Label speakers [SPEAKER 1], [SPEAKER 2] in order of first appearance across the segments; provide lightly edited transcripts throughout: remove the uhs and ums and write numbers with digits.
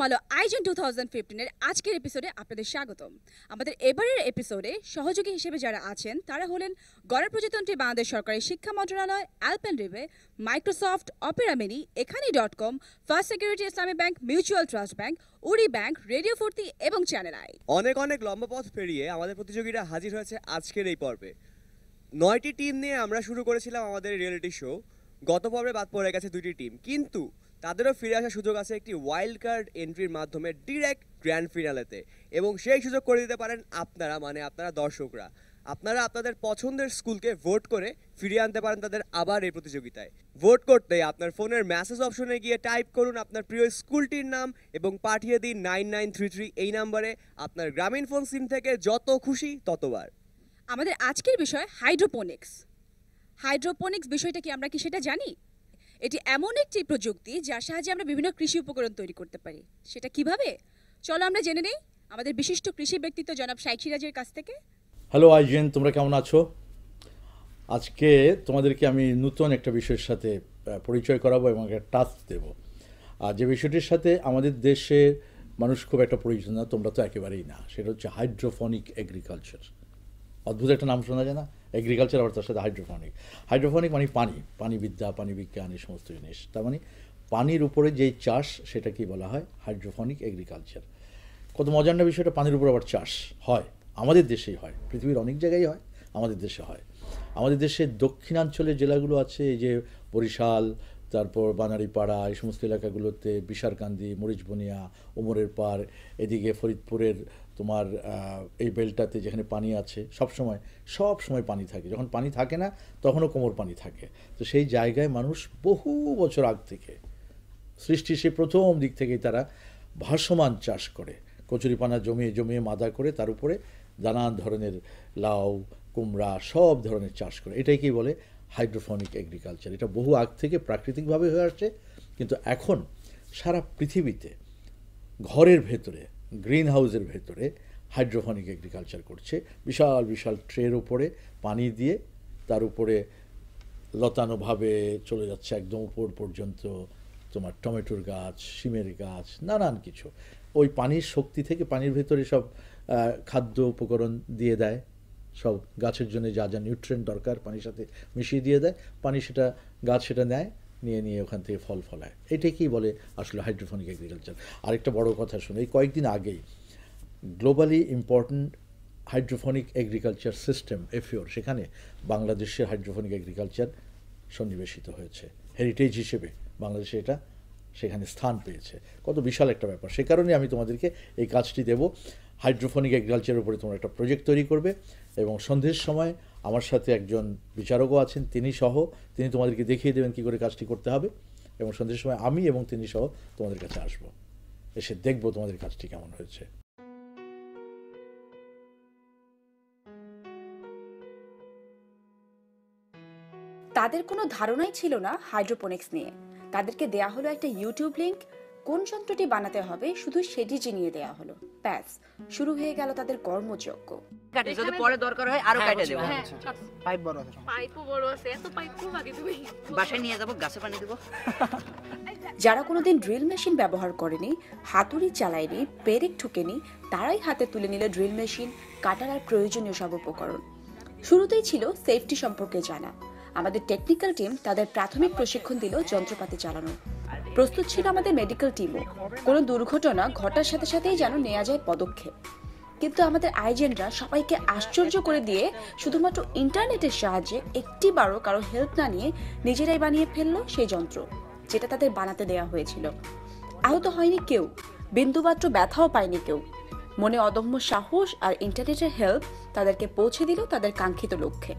[SPEAKER 1] আলো আয়োজন 2015 এর আজকের এপিসোডে আপনাদের স্বাগতম। আমাদের এবারের এপিসোডে সহযোগী হিসেবে যারা আছেন তারা হলেন গণপ্রজাতন্ত্রী বাংলাদেশ সরকারের শিক্ষা মন্ত্রণালয়, আলপেনলিবে, মাইক্রোসফট, অপেরা মিনি, এখানি.com, First Security Islami bank, Mutual Trust bank, উড়ি ব্যাংক, রেডিও ফুর্তি এবং চ্যানেল আই।
[SPEAKER 2] অনেক লম্বা পথ পেরিয়ে আমাদের প্রতিযোগীরা হাজির হয়েছে আজকের এই পর্বে। 9টি টিম নিয়ে আমরা শুরু করেছিলাম আমাদের রিয়েলিটি শো। গত পর্বে বাদ পড়ে গেছে 2টি টিম, কিন্তু তাদেরও ফিরে আসার সুযোগ আছে একটি ওয়াইল্ড কার্ড এন্ট্রির মাধ্যমে ডিরেক্ট গ্র্যান্ড ফিনালেতে, এবং সেই সুযোগ করে দিতে পারেন আপনারা, মানে আপনারা দর্শকরা। আপনারা আপনাদের পছন্দের স্কুলকে ভোট করে ফিরিয়ে আনতে পারেন তাদের আবার এই প্রতিযোগিতায়। ভোট করতে আপনার ফোনের মেসেজ অপশনে গিয়ে টাইপ করুন আপনার প্রিয় স্কুলটির নাম এবং পাঠিয়ে দিন 9933 এই নাম্বারে আপনার গ্রামীণ ফোন সিম থেকে যত খুশি ততবার।
[SPEAKER 1] আমাদের আজকের বিষয় হাইড্রোপনিক্স। হাইড্রোপনিক্স বিষয়টা কি আমরা কি সেটা জানি? এটি এমন একটি প্রযুক্তি যার সাহায্যে আমরা বিভিন্ন কৃষি উপকরণ তৈরি করতে পারি। সেটা কিভাবে? চলো আমরা জেনে নেই আমাদের বিশিষ্ট কৃষি ব্যক্তিত্ব জনাব শাইখ সিরাজের কাছ থেকে।
[SPEAKER 3] হ্যালো আইজেন, তোমরা কেমন আছো? আজকে তোমাদেরকে আমি নতুন একটা বিষয়ের সাথে পরিচয় করাবো এবং একটা টাস্ক দেবো। আর যে বিষয়টির সাথে আমাদের দেশে মানুষ খুব একটা পরিচিত না, তোমরা তো একেবারেই না, সেটা হচ্ছে হাইড্রোফনিক এগ্রিকালচার। অদ্ভুত একটা নাম শোনা যায় না? এগ্রিকালচার আবার তার সাথে হাইড্রোফনিক। হাইড্রোফনিক মানে পানিবিদ্যা, পানি বিজ্ঞান, এই সমস্ত জিনিস। তার মানে পানির উপরে যেই চাষ সেটাকেই বলা হয় হাইড্রোফনিক এগ্রিকালচার। কত মজার না বিষয়টা, পানির উপর আবার চাষ হয়। আমাদের দেশেই হয়, পৃথিবীর অনেক জায়গায় হয়, আমাদের দেশে হয়। আমাদের দেশের দক্ষিণাঞ্চলের জেলাগুলো আছে, এই যে বরিশাল, তারপর বানারীপাড়া, এই সমস্ত এলাকাগুলোতে, বিশারকান্দি, মরিচবনিয়া, ওমরের পাড়, এদিকে ফরিদপুরের তোমার এই বেলটাতে যেখানে পানি আছে সব সময় পানি থাকে। যখন পানি থাকে না তখনও কোমর পানি থাকে। তো সেই জায়গায় মানুষ বহু বছর আগ থেকে, সৃষ্টির সেই প্রথম দিক থেকেই তারা ভাসমান চাষ করে, কচুরিপানা জমিয়ে মাদা করে তার উপরে নানান ধরনের লাউ, কুমড়া, সব ধরনের চাষ করে। এটাই কি বলে হাইড্রোফনিক এগ্রিকালচার। এটা বহু আগ থেকে প্রাকৃতিকভাবে হয়ে আসছে, কিন্তু এখন সারা পৃথিবীতে ঘরের ভেতরে, গ্রিন হাউসের ভেতরে হাইড্রোফনিক এগ্রিকালচার করছে। বিশাল বিশাল ট্রের উপরে পানি দিয়ে তার উপরে লতানোভাবে চলে যাচ্ছে একদম উপর পর্যন্ত তোমার টমেটোর গাছ, শিমের গাছ, নানান কিছু। ওই পানির শক্তি থেকে পানির ভেতরে সব খাদ্য উপকরণ দিয়ে দেয়, সব গাছের জন্য যা যা নিউট্রিয়েন্ট দরকার পানির সাথে মিশিয়ে দিয়ে দেয়। গাছ সেটা নেয়, নিয়ে ওখান থেকে ফল ফলায়। এটাকেই বলে আসলে হাইড্রোফনিক এগ্রিকালচার। আরেকটা বড় কথা শুনে, এই কয়েকদিন আগেই globally important hydroponic agriculture system FAO, সেখানে বাংলাদেশের হাইড্রোফনিক এগ্রিকালচার সন্নিবেশিত হয়েছে। হেরিটেজ হিসেবে বাংলাদেশে এটা সেখানে স্থান পেয়েছে। কত বিশাল একটা ব্যাপার। সে কারণে আমি তোমাদেরকে এই কাজটি দেব। হাইড্রোফনিক এগ্রিকালচারের উপরে তোমরা একটা প্রজেক্ট তৈরি করবে, এবং সন্ধ্যের সময় আমার সাথে একজন বিচারকও আছেন, তিনি তোমাদেরকে দেখিয়ে দেবেন কী করে কাজটি করতে হবে। এবং সন্ধ্যের সময় আমি এবং তিনি সহ তোমাদের কাছে আসবো, এসে দেখবো তোমাদের কাজটি কেমন হয়েছে।
[SPEAKER 1] তাদের কোনো ধারণাই ছিল না হাইড্রোপনিক্স নিয়ে। তাদেরকে দেয়া হলো একটা ইউটিউব লিংক, কোন যন্ত্রটি বানাতে হবে শুধু সেটি জানিয়ে দেয়া হলো। ব্যাস, শুরু হয়ে গেল তাদের কর্মযজ্ঞ।
[SPEAKER 4] যদি পরে দরকার হয় আরো কাটে দেব।
[SPEAKER 5] পাইপ বড় আছে,
[SPEAKER 6] পাইপও বড় আছে, এত পাইপ কোথা থেকে তুমি?
[SPEAKER 4] বাসায় নিয়ে যাব, গাছে পানি দেব।
[SPEAKER 1] যারা কোনোদিন ড্রিল মেশিন ব্যবহার করেনি, হাতুড়ি চালায়নি, পেরেক ঠুকেনি, তারাই হাতে তুলে নিল ড্রিল মেশিন, কাটার আর প্রয়োজনীয় সব উপকরণ। শুরুতেই ছিল সেফটি সম্পর্কে জানা। আমাদের টেকনিক্যাল টিম তাদের প্রাথমিক প্রশিক্ষণ দিল যন্ত্রপাতি চালানোর। প্রস্তুত ছিল আমাদের মেডিকেল টিমও। কোনো দুর্ঘটনা ঘটার সাথে সাথেই যেন নেওয়া যায় পদক্ষেপ। কিন্তু আমাদের আয়োজনরা সবাইকে আশ্চর্য করে দিয়ে শুধুমাত্র ইন্টারনেটের সাহায্যে একটিবারও কারো হেল্প না নিয়ে নিজেরাই বানিয়ে ফেললো সেই যন্ত্র, যেটা তাদের বানাতে দেওয়া হয়েছিল। আহত হয়নি কেউ, বিন্দুমাত্র ব্যথাও পায়নি কেউ। মনে অদম্য সাহস আর ইন্টারনেটের হেল্প তাদেরকে পৌঁছে দিল তাদের কাঙ্ক্ষিত লক্ষ্যে।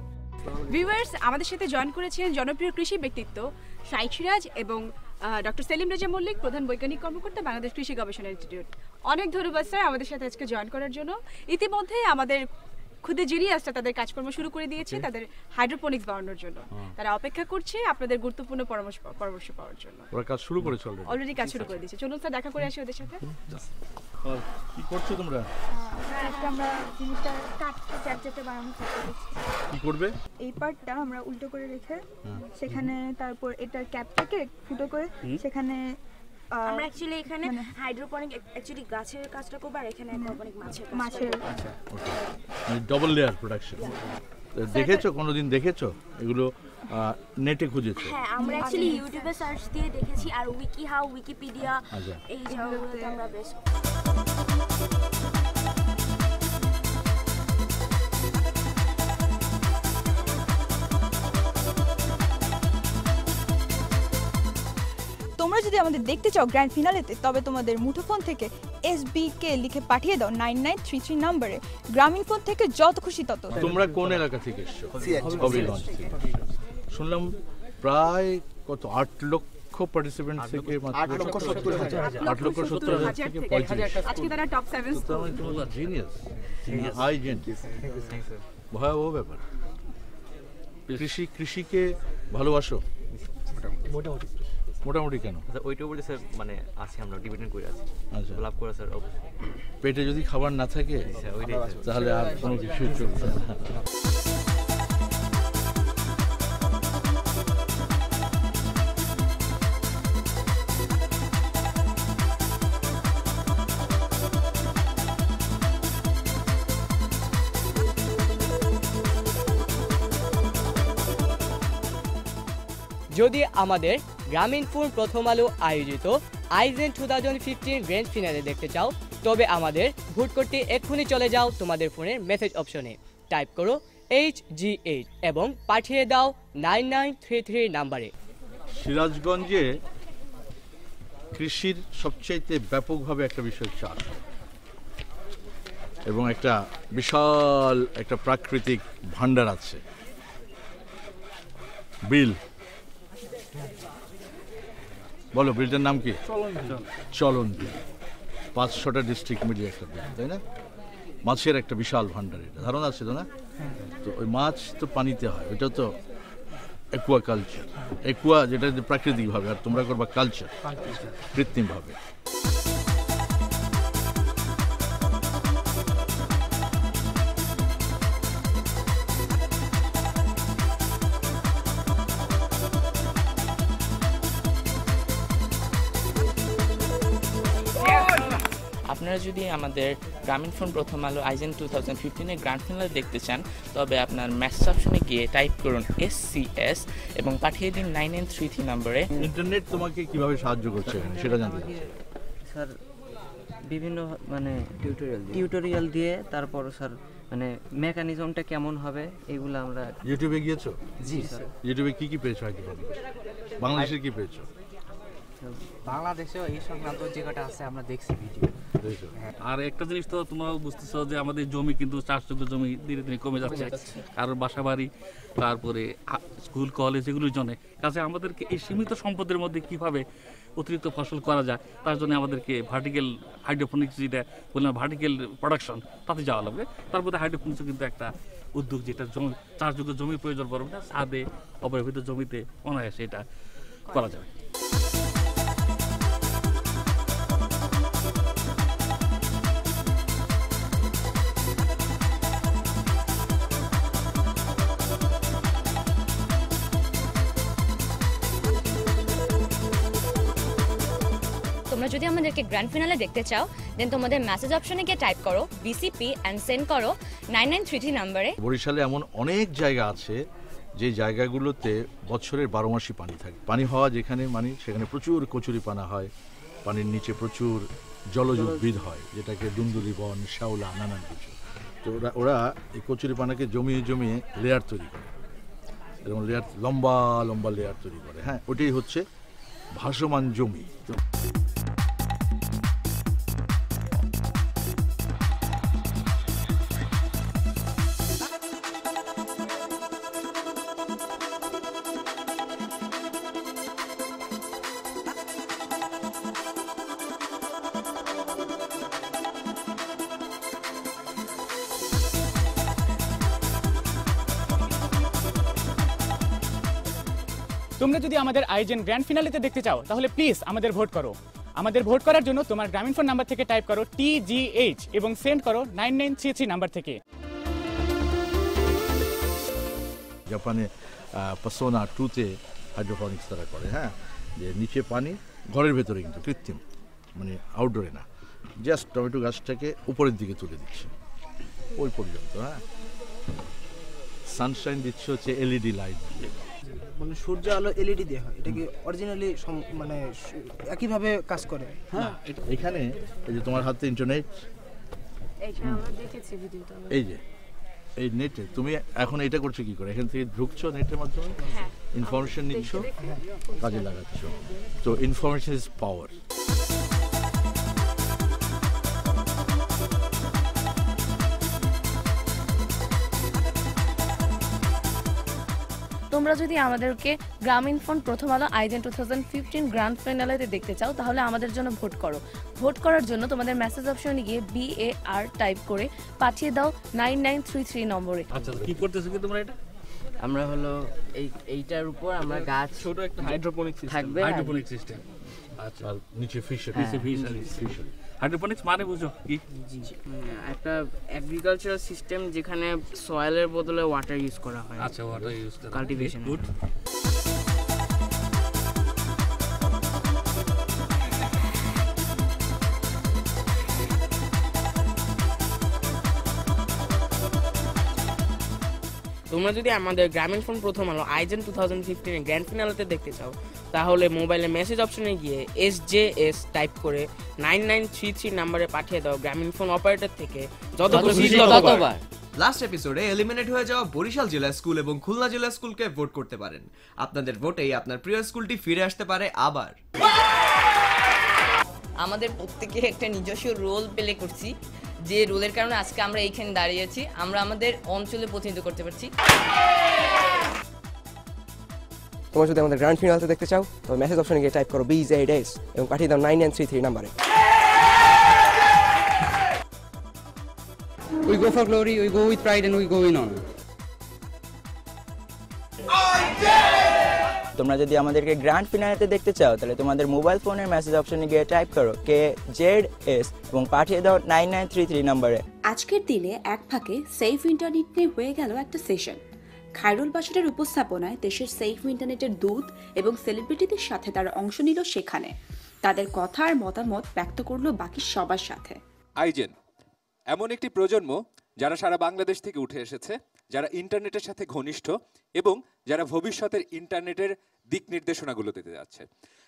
[SPEAKER 1] ভিউয়ার্স, আমাদের সাথে জয়েন করেছেন জনপ্রিয় কৃষি ব্যক্তিত্ব শাইখ সিরাজ এবং ডক্টর সেলিম রেজা মল্লিক, প্রধান বৈজ্ঞানিক কর্মকর্তা, বাংলাদেশ কৃষি গবেষণা ইনস্টিটিউট। অনেক ধন্যবাদ স্যার আমাদের সাথে আজকে জয়েন করার জন্য। ইতিমধ্যে আমাদের খুদে জিনিয়াসটা তাদের কাজকর্ম শুরু করে দিয়েছে তাদের হাইড্রোপনিক্স বানানোর জন্য। তারা অপেক্ষা করছে আপনাদের গুরুত্বপূর্ণ পরামর্শ পাওয়ার জন্য।
[SPEAKER 3] ওরা কাজ শুরু করেছে,
[SPEAKER 1] অলরেডি কাজ শুরু করে দিয়েছে। চলুন স্যার দেখা করে আসি ওদের সাথে।
[SPEAKER 3] কি করছো তোমরা?
[SPEAKER 6] আমরা জিনিসটা কাটতে চ্যাপচ্যাপে বানানোর চেষ্টা করছি।
[SPEAKER 3] কি করবে?
[SPEAKER 6] এই পার্টটা আমরা উল্টো করে রেখে সেখানে তারপর এটার ক্যাপটাকে ফুটো করে সেখানে
[SPEAKER 5] আমরা অ্যাকচুয়ালি এখানে হাইড্রোপনিক অ্যাকচুয়ালি গাছের কাজটা করব আর এখানে অ্যাকোয়াপনিক মাছের
[SPEAKER 3] ডবল লেয়ার প্রোডাকশন। দেখেছো কোনোদিন দেখেছো এগুলো নেটে খুঁজেছো?
[SPEAKER 5] হ্যাঁ আমরা অ্যাকচুয়ালি ইউটিউবে সার্চ দিয়ে দেখেছি আর উইকি হাউ উইকিপিডিয়া
[SPEAKER 3] আচ্ছা।
[SPEAKER 5] এই জায়গাগুলোতে আমরা বেশ
[SPEAKER 6] তোমরা যদি আমাদের দেখতে চাও গ্র্যান্ড ফিনালেতে, তবে তোমাদের মুঠোফোন থেকে SBK লিখে পাঠিয়ে দাও 9933 নম্বরে। গ্রামীণ ফোন থেকে যত খুশি তত।
[SPEAKER 3] তোমরা কোন এলাকা থেকে এসছো? হবিগঞ্জ থেকে। শুনলাম প্রায় কত 8 লক্ষ পার্টিসিপেন্ট থেকে 8,70,000 থেকে 35।
[SPEAKER 6] আজকে তারা টপ 7
[SPEAKER 3] তোমরা জিনিয়াস, হাই জেন্টিস, ভয়াবহ ব্যাপার। কৃষিকে ভালোবাসো? মোটামুটি কেন?
[SPEAKER 7] ওইটার উপরে স্যার মানে আছে, আমরা ডিপেন্ড করে আছি।
[SPEAKER 3] আচ্ছা,
[SPEAKER 7] লাভ করে স্যার অবশ্যই।
[SPEAKER 3] পেটে যদি খাবার না থাকে
[SPEAKER 7] ওইটাই
[SPEAKER 3] তাহলে আর কোনো কিছু চলছে না।
[SPEAKER 8] যদি আমাদের গ্রামীণ ফোন প্রথম আলো আয়োজিত আইজেন 2015 গ্র্যান্ড ফিনালে দেখতে চাও, তবে আমাদের ভোট করতে এক্ষুনি চলে যাও তোমাদের ফোনের মেসেজ অপশনে, টাইপ করো HGH এবং পাঠিয়ে দাও 9933 নাম্বারে।
[SPEAKER 3] সিরাজগঞ্জে কৃষির সবচাইতে ব্যাপকভাবে একটা বিষয় চাষ, এবং একটা বিশাল একটা প্রাকৃতিক ভান্ডার আছে, বিল। বলো বিলটার নাম কি? চলন বিল। 500টা ডিস্ট্রিক্ট মিলিয়ে একটা বিল, তাই না? মাছের একটা বিশাল ভান্ডার, এটা ধারণা আছে তো না? তো ওই মাছ তো পানিতে হয়, ওইটা তো একুয়া কালচার। একুয়া যেটা প্রাকৃতিকভাবে, আর তোমরা করবা কালচার কৃত্রিমভাবে।
[SPEAKER 9] আপনারা যদি আমাদের গ্রামীণ ফোন প্রথম আলো আইজেন 2015 গ্র্যান্ড ফিনাল দেখতে চান, তবে আপনার মেসেজ অপশনে গিয়ে টাইপ করুন SCS এবং পাঠিয়ে দিন 9933 নম্বরে।
[SPEAKER 3] ইন্টারনেট তোমাকে কিভাবে সাহায্য করছে সেটা জানতে চাই
[SPEAKER 7] স্যার। বিভিন্ন মানে টিউটোরিয়াল দিয়ে, তারপর স্যার মানে মেকানিজমটা কেমন হবে এগুলো আমরা।
[SPEAKER 3] ইউটিউবে গিয়েছো?
[SPEAKER 7] জি স্যার।
[SPEAKER 3] ইউটিউবে কি কি পেয়েছো? বাংলাদেশের কি পেয়েছো?
[SPEAKER 10] বাংলাদেশেও এই সংক্রান্ত যে কটা আছে আমরা দেখছি ভিডিও।
[SPEAKER 11] আর একটা জিনিস তো তোমরা বুঝতেছো যে আমাদের জমি কিন্তু চাষযোগ্য জমি ধীরে ধীরে কমে যাচ্ছে, কারোর বাসা বাড়ি, তারপরে স্কুল কলেজ এগুলোর জন্য। কাজে আমাদেরকে এই সীমিত সম্পদের মধ্যে কিভাবে অতিরিক্ত ফসল করা যায়, তার জন্য আমাদেরকে ভার্টিক্যাল হাইড্রোপনিক্স, যেটা বললাম ভার্টিক্যাল প্রোডাকশন, তাতে যাওয়া লাগবে। তারপরে হাইড্রোপনিক্সও কিন্তু একটা উদ্যোগ, যেটা চাষযোগ্য জমির প্রয়োজন পড়বে না, ছাদে অবহেলিত জমিতে অনায়াসে এটা করা যাবে।
[SPEAKER 12] তোমরা যদি আমাদেরকে গ্র্যান্ড ফিনালে দেখতে চাও, দেন তোমাদের মেসেজ অপশনে গিয়ে টাইপ করো BCP অ্যান্ড সেন্ড করো 9933 নম্বরে।
[SPEAKER 3] বরিশালে এমন অনেক জায়গা আছে যে জায়গাগুলোতে বছরের 12 মাসই পানি থাকে। পানি হওয়া যেখানে মানে সেখানে প্রচুর কচুরিপানা হয়, পানির নিচে প্রচুর জলজ উদ্ভিদ হয়, যেটাকে দুন্দুলি বন, শ্যাওলা, নানান কিছু। তো ওরা এই কচুরিপানাকে জমিয়ে জমিয়ে লেয়ার তৈরি করে, এবং লেয়ার লম্বা লম্বা লেয়ার তৈরি করে। হ্যাঁ, ওটাই হচ্ছে ভাসমান জমি।
[SPEAKER 13] তোমরা যদি আমাদের আইজেন গ্র্যান্ড ফিনালেতে দেখতে চাও, তাহলে প্লিজ আমাদের ভোট করো। আমাদের ভোট করার জন্য তোমার গ্রামীণ ফোন নাম্বার থেকে টাইপ করো TGH এবং সেন্ড করো 9933 নাম্বার থেকে।
[SPEAKER 3] জাপানে পাসোনা 2-তে হাইড্রোপনিক্স তারা করে, হ্যাঁ, যে নিচে পানি ঘরের ভেতরে কিন্তু কৃত্রিম, মানে আউটডোরে না, জাস্ট টমেটো গাছটাকে উপরের দিকে তুলে দিচ্ছে ওই পর্যন্ত। হ্যাঁ, সানশাইন দিচ্ছে হচ্ছে এলইডি লাইট দিয়ে,
[SPEAKER 14] মানে সূর্য আলো এলইডি দিয়ে হয়, এটা কি অরিজিনালি মানে একইভাবে কাজ করে?
[SPEAKER 3] হ্যাঁ, এখানে এই যে তোমার হাতে ইন্টারনেট, এই যে এই নেটে তুমি এখন এটা করছো কি করে, এখান থেকে ঢুকছো নেটের মাধ্যমে, ইনফরমেশন নিচ্ছ, কাজে লাগাচ্ছ। তো ইনফরমেশন ইজ পাওয়ার।
[SPEAKER 15] তোমরা যদি আমাদেরকে গ্রামীণফোন প্রথম আলো আইজেন 2015 গ্র্যান্ড ফিনালেতে দেখতে চাও তাহলে আমাদের জন্য ভোট করো। ভোট করার জন্য তোমাদের মেসেজ অপশনে গিয়ে BAR টাইপ করে পাঠিয়ে দাও 9933 নম্বরে।
[SPEAKER 11] আচ্ছা, কি করতেছো কি তোমরা এটা?
[SPEAKER 7] আমরা হলো এইটার উপর আমরা গাছ,
[SPEAKER 11] ছোট একটা হাইড্রোপনিক সিস্টেম
[SPEAKER 7] থাকবে,
[SPEAKER 11] হাইড্রোপনিক সিস্টেম। আচ্ছা,
[SPEAKER 3] আর নিচে ফিশারি,
[SPEAKER 11] ফিশারি। হাইড্রোপনিক্স মানে বুঝো কি?
[SPEAKER 16] একটা এগ্রিকালচারাল সিস্টেম যেখানে সয়েলের বদলে ওয়াটার ইউজ করা হয়।
[SPEAKER 11] আচ্ছা, ওয়াটার ইউজ করা,
[SPEAKER 16] কাল্টিভেশন।
[SPEAKER 11] গুড।
[SPEAKER 16] তোমরা যদি আমাদের গ্রামীণফোন প্রথম আলো আইজেন 2015 গ্র্যান্ড ফিনালেতে দেখতে চাও তাহলে মোবাইলে মেসেজ অপশনে গিয়ে SJS টাইপ করে 9933 নম্বরে পাঠিয়ে দাও গ্রামীণফোন অপারেটর থেকে যত খুশি ততবার।
[SPEAKER 2] লাস্ট এপিসোডে এলিমিনেট হয়ে যাওয়া বরিশাল জেলা স্কুল এবং খুলনা জেলা স্কুলকে ভোট করতে পারেন। আপনাদের ভোটেই আপনার প্রিয় স্কুলটি ফিরে আসতে পারে আবার।
[SPEAKER 17] আমাদের প্রত্যেকে একটা নিজস্ব রোল প্লে করছি, যে রোলের কারণে আজকে আমরা এইখানে দাঁড়িয়েছি, আমরা আমাদের অঞ্চলে প্রতিনিধিত্ব করতে পারছি।
[SPEAKER 18] তোমরা যদি আমাদের গ্র্যান্ড ফিনালতে দেখতে চাও তবে মেসেজ অপশনে গিয়ে টাইপ করো BZS এবং পাঠিয়ে দাও 9933 নম্বরে।
[SPEAKER 19] We go for glory, we go with pride and we go in honor.
[SPEAKER 20] তোমরা যদি আমাদেরকে গ্র্যান্ড ফিনালেতে দেখতে চাও তাহলে তোমাদের মোবাইল ফোনের মেসেজ অপশনে গিয়ে টাইপ করো KZS এবং পাঠিয়ে দাও 9933 নম্বরে।
[SPEAKER 1] আজকের দিনে এক ফাঁকে সেফ ইন্টারনেট নিয়ে হয়ে গেল একটা সেশন। খায়রুল বাশিরের উপস্থাপনায় দেশের সেফ ইন্টারনেটের দূত এবং সেলিব্রিটিদের সাথে তারা অংশ নিল সেখানে। তাদের কথা আর মতামত ব্যক্ত করলো বাকি সবার সাথে।
[SPEAKER 21] আইজেন এমন একটি প্রজন্ম যারা সারা বাংলাদেশ থেকে উঠে এসেছে, যারা ইন্টারনেটের সাথে ঘনিষ্ঠ এবং যারা ভবিষ্যতের ইন্টারনেটের দিক নির্দেশনাগুলো দিতে যাচ্ছে।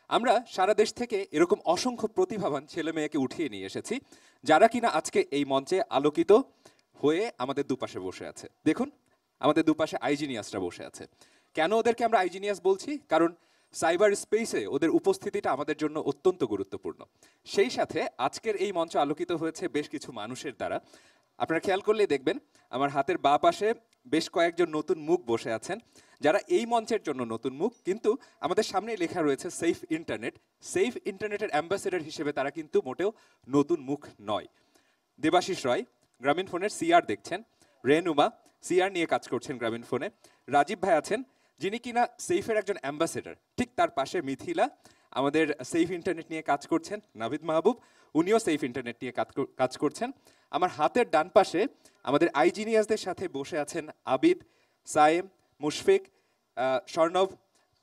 [SPEAKER 21] আমরা সারা দেশ থেকে এরকম অসংখ্য প্রতিভাবান ছেলে মেয়েকে উঠিয়ে নিয়ে এসেছি, যারা কিনা আজকে এই মঞ্চে আলোকিত হয়ে আমাদের দুপাশে বসে আছে। দেখুন, আমাদের দুপাশে আইজিনিয়াসরা বসে আছে। কেন ওদেরকে আমরা আইজিনিয়াস বলছি? কারণ সাইবার স্পেসে ওদের উপস্থিতিটা আমাদের জন্য অত্যন্ত গুরুত্বপূর্ণ। সেই সাথে আজকের এই মঞ্চ আলোকিত হয়েছে বেশ কিছু মানুষের দ্বারা। আপনারা খেয়াল করলেই দেখবেন আমার হাতের বাঁ পাশে বেশ কয়েকজন নতুন মুখ বসে আছেন, যারা এই মঞ্চের জন্য নতুন মুখ, কিন্তু আমাদের সামনে লেখা রয়েছে সেফ ইন্টারনেট। সেফ ইন্টারনেটের অ্যাম্বাসেডর হিসেবে তারা কিন্তু মোটেও নতুন মুখ নয়। দেবাশিস রয় গ্রামীণফোনের CR দেখছেন, রেনুমা CR নিয়ে কাজ করছেন গ্রামীণফোনে, রাজীব ভাই আছেন যিনি কিনা সেফের একজন অ্যাম্বাসেডর, ঠিক তার পাশে মিথিলা আমাদের সেফ ইন্টারনেট নিয়ে কাজ করছেন, নাভিদ মাহবুব উনিও সেফ ইন্টারনেট নিয়ে কাজ করছেন। আমার হাতের ডান পাশে আমাদের আইজিনিয়াসদের সাথে বসে আছেন আবিদ, সায়েম, মুশফিক, স্বর্ণব,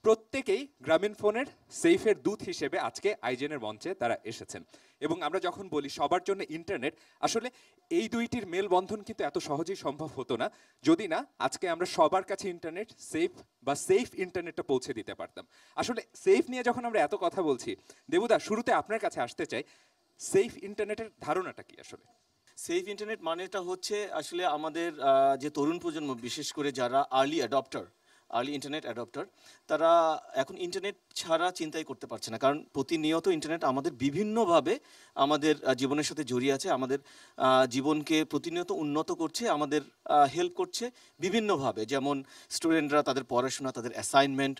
[SPEAKER 21] প্রত্যেকেই গ্রামীণফোনের সেফের দূত হিসেবে আজকে আইজেনের মঞ্চে তারা এসেছেন। এবং আমরা যখন বলি সবার জন্য ইন্টারনেট, আসলে এই দুইটির মেলবন্ধন কিন্তু এত সহজেই সম্ভব হতো না যদি না আজকে আমরা সবার কাছে ইন্টারনেট সেফ ইন্টারনেটটা পৌঁছে দিতে পারতাম। আসলে সেফ নিয়ে যখন আমরা এত কথা বলছি, দেবুদা শুরুতে আপনার কাছে আসতে চাই, সেফ ইন্টারনেটের ধারণাটা কি আসলে?
[SPEAKER 22] সেফ ইন্টারনেট মানেটা হচ্ছে আসলে আমাদের যে তরুণ প্রজন্ম, বিশেষ করে যারা আর্লি ইন্টারনেট অ্যাডপ্টার, তারা এখন ইন্টারনেট ছাড়া চিন্তাই করতে পারছে না। কারণ প্রতিনিয়ত ইন্টারনেট আমাদের বিভিন্নভাবে আমাদের জীবনের সাথে জড়িয়ে আছে, আমাদের জীবনকে প্রতিনিয়ত উন্নত করছে, আমাদের হেল্প করছে বিভিন্নভাবে। যেমন স্টুডেন্টরা তাদের পড়াশোনা, তাদের অ্যাসাইনমেন্ট,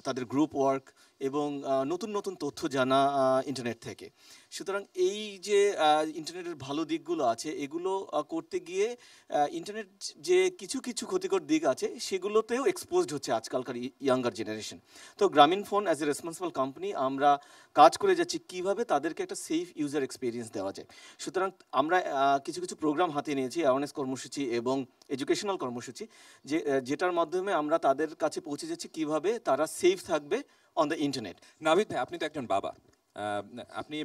[SPEAKER 22] তাদের গ্রুপ ওয়ার্ক এবং নতুন নতুন তথ্য জানা ইন্টারনেট থেকে। সুতরাং এই যে ইন্টারনেটের ভালো দিকগুলো আছে, এগুলো করতে গিয়ে ইন্টারনেট যে কিছু কিছু ক্ষতিকর দিক আছে সেগুলোতেও এক্সপোজড হচ্ছে আজকালকার ইয়াঙ্গার জেনারেশন। তো Grameenphone as a responsible company আমরা কাজ করে যাচ্ছি কীভাবে তাদেরকে একটা সেফ ইউজার এক্সপিরিয়েন্স দেওয়া যায়। সুতরাং আমরা কিছু কিছু প্রোগ্রাম হাতে নিয়েছি, অ্যাওয়ারনেস কর্মসূচি এবং এডুকেশনাল কর্মসূচি, যেটার মাধ্যমে আমরা তাদের কাছে পৌঁছে যাচ্ছি কীভাবে তারা সেফ থাকবে on the internet.
[SPEAKER 21] নাভিদ ভাই, আপনি তো একজন বাবা, আপনি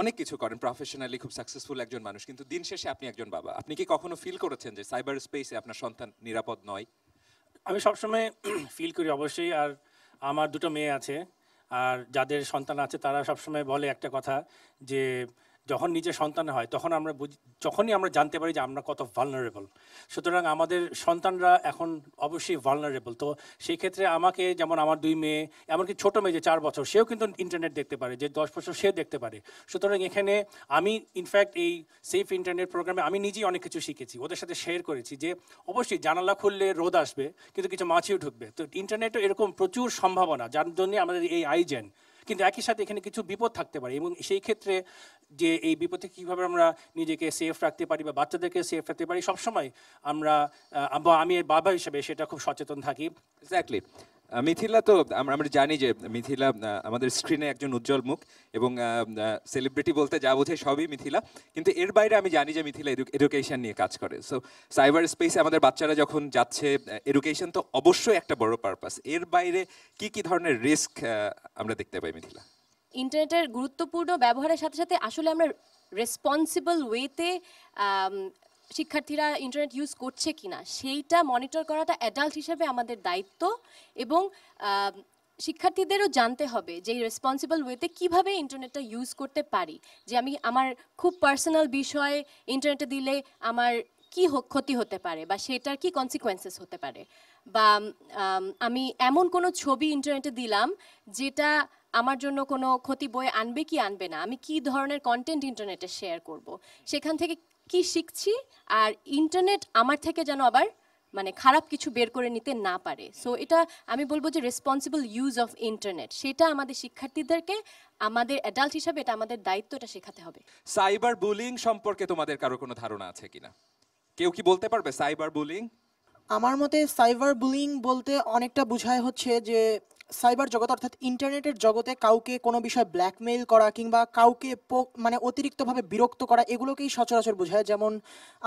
[SPEAKER 21] অনেক কিছু করেন, প্রফেশনালি খুব সাকসেসফুল একজন মানুষ, কিন্তু দিন শেষে আপনি একজন বাবা। আপনি কি কখনো ফিল করেছেন যে সাইবার স্পেসে আপনার সন্তান নিরাপদ নয়?
[SPEAKER 4] আমি সবসময় ফিল করি অবশ্যই। আর আমার দুটো মেয়ে আছে, আর যাদের সন্তান আছে তারা সবসময় বলে একটা কথা যে যখন নিজের সন্তান হয় তখন আমরা যখনই আমরা জানতে পারি যে আমরা কত ভালনারেবল। সুতরাং আমাদের সন্তানরা এখন অবশ্যই ভালনারেবল। তো সেই ক্ষেত্রে আমাকে, যেমন আমার 2 মেয়ে, এমনকি ছোটো মেয়ে যে 4 বছর, সেও কিন্তু ইন্টারনেট দেখতে পারে, যে 10 বছর সেও দেখতে পারে। সুতরাং এখানে আমি ইনফ্যাক্ট এই সেফ ইন্টারনেট প্রোগ্রামে আমি নিজেই অনেক কিছু শিখেছি, ওদের সাথে শেয়ার করেছি যে অবশ্যই জানালা খুললে রোদ আসবে কিন্তু কিছু মাছিও ঢুকবে। তো ইন্টারনেটও এরকম প্রচুর সম্ভাবনা, যার জন্য আমাদের এই আইজেন। কিন্তু একই সাথে এখানে কিছু বিপদ থাকতে পারে, এবং সেই ক্ষেত্রে যে এই বিপদে কীভাবে আমরা নিজেকে সেফ রাখতে পারি বা বাচ্চাদেরকে সেফ রাখতে পারি, সবসময় আমি বাবা হিসেবে সেটা খুব সচেতন থাকি।
[SPEAKER 21] এক্স্যাক্টলি। মিথিলা তো আমরা জানি যে মিথিলা আমাদের স্ক্রিনে একজন উজ্জ্বল মুখ, এবং সেলিব্রিটি বলতে যা বোঝে সবই মিথিলা, কিন্তু এর বাইরে আমি জানি যে মিথিলা এডুকেশন নিয়ে কাজ করে। সো সাইবার স্পেসে আমাদের বাচ্চারা যখন যাচ্ছে, এডুকেশন তো অবশ্যই একটা বড় পারপাস। এর বাইরে কি কি ধরনের রিস্ক আমরা দেখতে পাই মিথিলা?
[SPEAKER 5] ইন্টারনেটের গুরুত্বপূর্ণ ব্যবহারের সাথে সাথে আসলে আমরা রেসপন্সিবল ওয়েতে শিক্ষার্থীরা ইন্টারনেট ইউজ করছে কিনা সেইটা মনিটর করাটা অ্যাডাল্ট হিসেবে আমাদের দায়িত্ব, এবং শিক্ষার্থীদেরও জানতে হবে যে রেসপন্সিবল ওয়েতে কিভাবে ইন্টারনেটটা ইউজ করতে পারি। যে আমি আমার খুব পার্সোনাল বিষয়ে ইন্টারনেটে দিলে আমার কি ক্ষতি হতে পারে বা সেটার কি কনসিকোয়েন্সেস হতে পারে, বা আমি এমন কোনো ছবি ইন্টারনেটে দিলাম যেটা আমার জন্য কোনো ক্ষতি বয়ে আনবে কি আনবে না, আমি কি ধরনের কন্টেন্ট ইন্টারনেটে শেয়ার করব, সেখান থেকে কি শিখছি, আর ইন্টারনেট আমার থেকে যেন আবার মানে খারাপ কিছু বের করে নিতে না পারে। সো এটা আমি বলবো যে রেসপন্সিবল ইউজ অফ ইন্টারনেট, সেটা আমাদের শিক্ষার্থীদেরকে, আমাদের অ্যাডাল্ট হিসাবে এটা আমাদের দায়িত্ব, এটা শেখাতে হবে।
[SPEAKER 21] সাইবার বুলিং সম্পর্কে তোমাদের কারো কোনো ধারণা আছে কিনা? কেউ কি বলতে পারবে সাইবার বুলিং?
[SPEAKER 14] আমার মতে সাইবার বুলিং বলতে অনেকটা বোঝায় হচ্ছে যে সাইবার জগৎ অর্থাৎ ইন্টারনেটের জগতে কাউকে কোনো বিষয় ব্ল্যাকমেইল করা কিংবা কাউকে মানে অতিরিক্তভাবে বিরক্ত করা, এগুলোকেই সচরাচর বোঝায়। যেমন